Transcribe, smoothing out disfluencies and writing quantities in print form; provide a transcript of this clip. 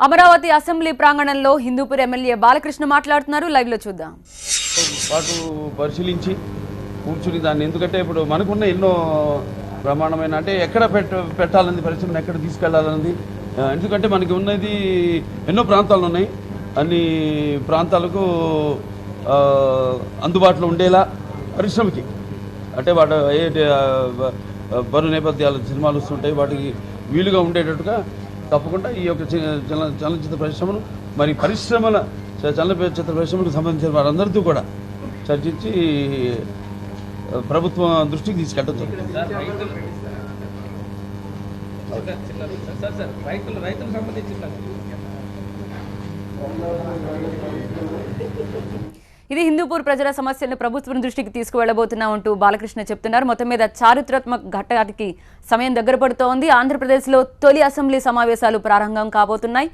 Amaravati assembly ప్రాంగణంలో Hindupur MLA Balakrishna మాట్లాడుతున్నారు. Live లో చూద్దాం. వాటి పరిశీలించి కూర్చుని దాన్ని ఎందుకంటే ఇప్పుడు మనకున్న ఎన్నో ప్రమాణమైన అంటే ఎక్కడ పెట్టాలన్నది పరిశ్రమను ఎక్కడ తీసుకెళ్లాలన్నది ఎందుకంటే మనకి ఉన్నది ఎన్నో ప్రాంతాలు ఉన్నాయి. అన్ని ప్రాంతాలకు అందుబాటులో ఉండేలా పరిశ్రమకి అంటే వాటి బరువు నేపథ్యాల సినిమాలు వస్తుంటాయి, వాటికి వీలుగా ఉండేటట్టుగా తప్పకుండా ఈ యొక్క చలనచిత్ర పరిశ్రమను మరి చలనచిత్ర పరిశ్రమకు సంబంధించిన వారందరితో కూడా చర్చించి ప్రభుత్వం దృష్టికి తీసుకెళ్ళడం జరుగుతుంది. ఇది హిందూపూర్ ప్రజల సమస్యలను ప్రభుత్వం దృష్టికి తీసుకువెళ్లబోతున్నామంటూ బాలకృష్ణ చెప్తున్నారు. మొత్తం మీద చారిత్రాత్మక ఘట్టానికి సమయం దగ్గర పడుతోంది. ఆంధ్రప్రదేశ్లో తొలి అసెంబ్లీ సమావేశాలు ప్రారంభం కాబోతున్నాయి.